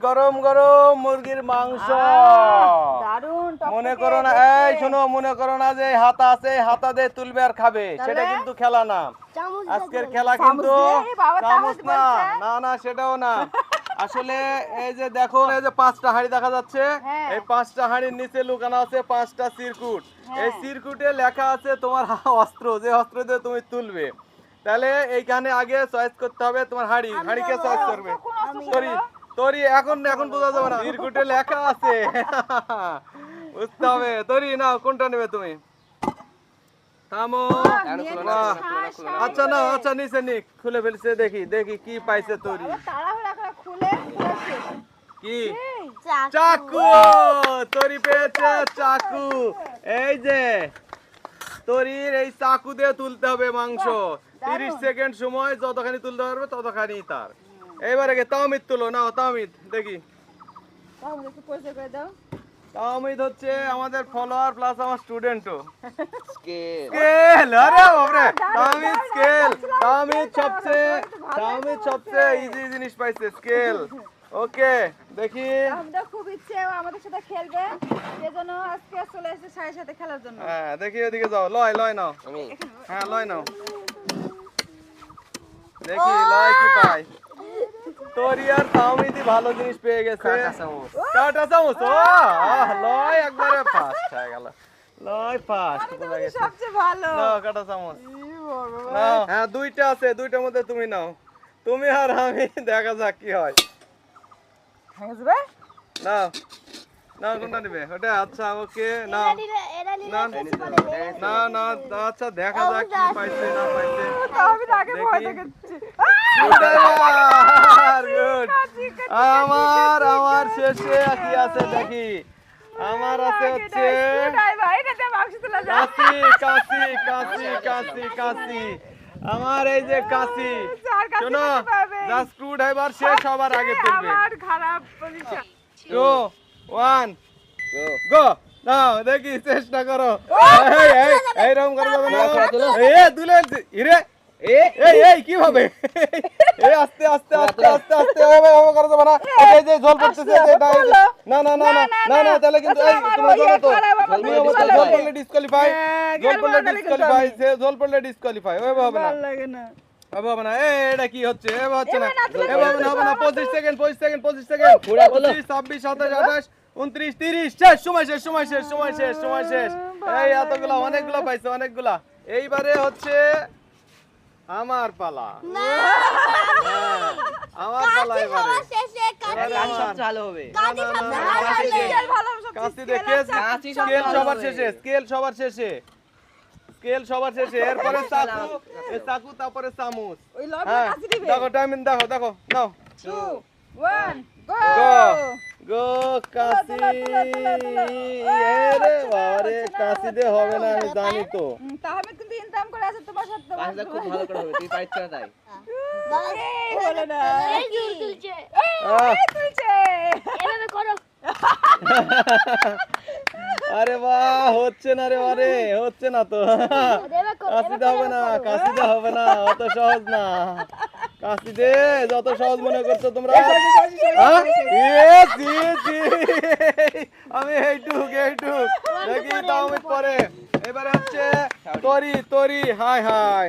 গরম গরম মুরগির মাংস। দারুন মনে করো না, এই শোনো, মনে করো না যে হাতা আছে, হাতা দিয়ে তুলবে আর খাবে, সেটা কিন্তু খেলা না। আজকের খেলা কিন্তু চামচ না, না না সেটাও না। আসলে এই যে দেখো, এই যে 5টা হাঁড়ি দেখা যাচ্ছে, এই 5টা হাঁড়ির নিচে লুকানো আছে 5টা চিরকুট। এই চিরকুটে লেখা আছে তোমার অস্ত্র, যে অস্ত্র দিয়ে তুমি তুলবে। তাহলে এইখানে আগে চয়েস করতে হবে তোমার হাঁড়ি। হাঁড়িকে চয়েস করবে। তরি তরি এখন এখন বোঝা যাবে না, চিরকুটে লেখা আছে বুঝতে হবে। তরি নাও, কোনটা নেবে তুমি? থামো। আচ্ছা না, আচ্ছা নিচে নিক, খুলে ফেলছে, দেখি দেখি কি পাইছে তরি। কি? চাকু। তরি পেয়েছে চাকু। এই যে তরির এই চাকু দিয়ে তুলতে হবে মাংস। 30 সেকেন্ড সময়, যতখানি তুলতে পারবে ততখানি তার। এবারে তাওমিদ তুলো, নাও তাওমিদ দেখি। তাওমিদ হচ্ছে আমাদের ফলোয়ার প্লাস আমার স্টুডেন্টও। স্কেল, আরে বাপরে, তাওমিদ স্কেল। তাওমিদ সবচেয়ে ইজি জিনিস পাইছে, স্কেল। ওকে, দেখি। আমরা খুব ইচ্ছে আমাদের সাথে খেলবে, সেজন্য আজকে চলে এসেছে সাথে সাথে খেলার জন্য। হ্যাঁ, দেখি ওদিকে যাও, লয় লয় নাও। হ্যাঁ, লয় নাও, দেখি লয় কি পাই। তোরি আর তাওমিদি ভালো জিনিস পেয়ে গেছে। কাটা চামচ। ও লয় একবারে ফাস্ট হয়ে গেল। লয় ফাস্ট বোঝা গেছে। সবচেয়ে ভালো। নাও কাটা চামচ। নাও, হ্যাঁ 2টা আছে, 2টার মধ্যে তুমি নাও। তুমি আর আমি, দেখা যাক কি হয়। হয়ে যাবে? নাও নাও, কোনটা নেবে? ওটা, আচ্ছা ওকে নাও। না না, আচ্ছা দেখা যাক কি পাইছে না পাইছে। আমি আগে ভয় দেখাচ্ছি। আমার শেষে কি আছে দেখি। আমার আছে হচ্ছে কাশি কাশি কাশি কাশি কাশি। আমার এই যে কাশি, শোনো, যা স্ক্রু ড্রাইভার শেষ হবার আগে তুলবে। আমার খারাপ পজিশন। 2 1 গো। নাও দেখি, চেষ্টা করো। এই রকম করে যাবে না। দুলে ইরে, এই কিভাবে? আস্তে আস্তে আস্তে আস্তে আস্তে হবে করে যাবে না। এই যে জল পড়তেছে, না না না না না না, তাহলে কিন্তু এই তোমরা জানো তো নিয়ম হচ্ছে জল পড়লে ডিসকোয়ালিফাই, জল পড়লে ডিসকোয়ালিফাই। ওইভাবে হবে না, লাগে না। হবে না। এটা কি হচ্ছে? এভাবে হচ্ছে না, এভাবে হবে না। 25 সেকেন্ড 25 সেকেন্ড 25 সেকেন্ড 25 26 27 28 29 30 শেষ, সময় শেষ, সময় শেষ, সময় শেষ, সময় শেষ। এই এতগুলা, অনেকগুলা পাইছে, অনেকগুলা। এইবারে হচ্ছে আমার পালা। আমার পালা এবারে। ভালো হবে। কাশি দেখে স্কেল সবার শেষে, স্কেল সবার শেষে, স্কেল সবার শেষে। এরপরে চাকু, এই চাকু, তারপরে চামচ। হ্যাঁ, দেখো টাইমিং, দেখো দেখো, নাও। 2 1 গো গো কাশি। আরে বাবারে, কাশি দিয়ে হবে না, আমি জানি তো। তাহলে কিন্তু ইনকাম করে আছে তোমার সাথে। পাঁচটা খুব ভালো করে হবে, তুই পাইছ না তাই। বলে না। এই তুলছে তুলছে। এভাবে করো। আরে বাহ, হচ্ছে না রে, আরে হচ্ছে না তো। কাশিতে হবে না, কাশিতে হবে না, অত সহজ না। কাশিতে যত সহজ মনে করছো তোমরা। আমি এইটুক এইটুক দেখি, তাওমিদ পরে। এবারে হচ্ছে তরি, তরি, হাই হাই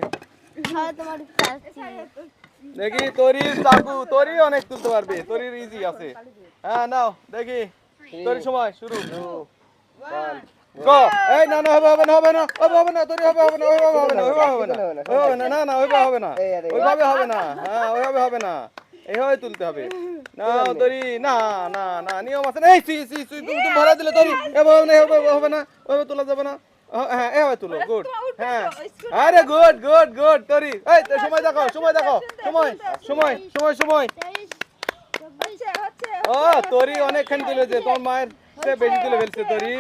দেখি। তরির চাকু, তরি অনেক তুলতে পারবে, তরির ইজি আছে। হ্যাঁ নাও দেখি, তরি সময় শুরু। গো। এই না না, হবে হবে না, হবে না, হবে হবে না, তরি হবে হবে না, ওইভাবে হবে না, ওইভাবে হবে না, ওইভাবে হবে না, না না ওইভাবে হবে না, ওইভাবে হবে না। হ্যাঁ, ওইভাবে হবে না, এইভাবে তুলতে হবে। নাও তরি, না না না, নিয়ম আছে না। এই তুমি ভরা দিলে তরি, এভাবে হবে না, এভাবে হবে না, ওইভাবে তোলা যাবে না। হ্যাঁ, এভাবে তুলো, গুড। হ্যাঁ, আরে গুড গুড গুড তরি। এই সময় দেখো, সময় দেখো, সময় সময় সময় সময়। ও তরি অনেকখানি তুলেছে, তোমার মায়ের চেয়ে বেশি তুলে ফেলছে তরি।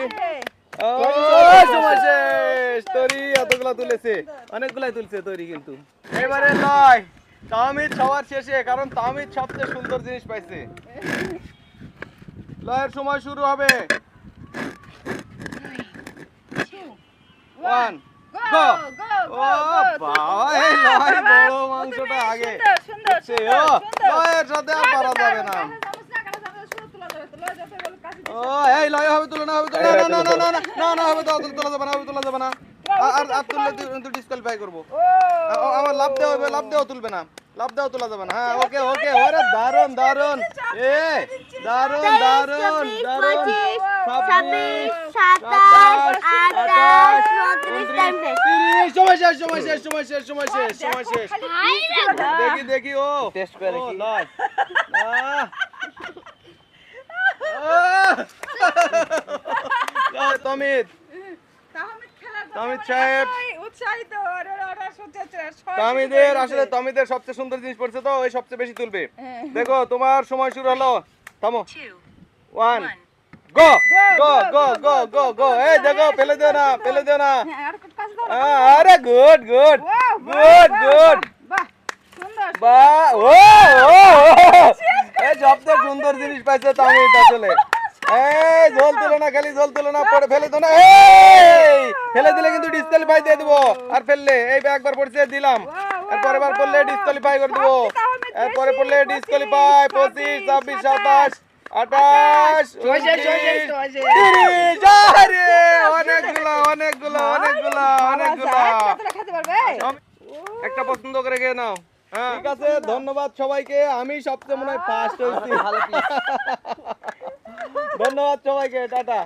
সময় শেষ। তরি এতগুলা তুলেছে, অনেকগুলাই তুলছে তরি কিন্তু। এবারে নয়, তাওমিদ সবার শেষে, কারণ তাওমিদ সবচেয়ে সুন্দর জিনিস পাইছে। লয়ের সময় শুরু হবে। 1 গো। ও বাবা, এই লয় বড় মাংসটা আগে। লয়ের সাথে আর পারা যাবে না। ও এই লয় হবে তুলো না হবে তুলো না না না না না না না হবে তো তোলা যাবে না হবে তোলা যাবে না আর তুললে তুই ডিসকোয়ালিফাই করব আমার লাভ দেওয়া তুলবে না লাভ দেওয়া তোলা যাবে না হ্যাঁ ওকে ওকে ওরে দারুন দারুন এ দারুন দারুন দারুন 26, 27, 28, 29 টাইম শেষ। 30 সময় শেষ সময় শেষ সময় শেষ সময় শেষ সময় শেষ দেখি দেখি ও টেস্ট করে দেখি। লয় তমিত তামিদ সাহেব উৎসাহিত ওরা সত্যি তামিদের আসলে তামিদের সবচেয়ে সুন্দর জিনিস পড়ছে তো ওই সবচেয়ে বেশি তুলবে দেখো তোমার সময় শুরু হলো থামো 1 গো গো গো গো গো গো এই দেখো ফেলে দিও না আর কাজ দাও আরে গুড গুড গুড গুড বাহ সুন্দর বা ও এই সবচেয়ে সুন্দর জিনিস পাইছে তামিদ আসলে এই জল তুলো না খালি জল তুলো না পড়ে ফেলে দাও না এই ফেলে দিলে কিন্তু ডিসকোয়ালিফাই দিয়ে দেব আর ফেললে এই একবার পড়ছে দিলাম আর পরের বার পড়লে ডিসকোয়ালিফাই করে দেব এরপরে পড়লে ডিসকোয়ালিফাই 25 26 27 28 30 আরে অনেকগুলো অনেকগুলো অনেকগুলো অনেকগুলো কতটা খেতে পারবে একটা পছন্দ করে খেয়ে নাও হ্যাঁ ঠিক আছে ধন্যবাদ সবাইকে আমি সবচেয়ে মনে হয় ফার্স্ট হয়েছি ভালো পিস। ধন্যবাদ সবাইকে টাটা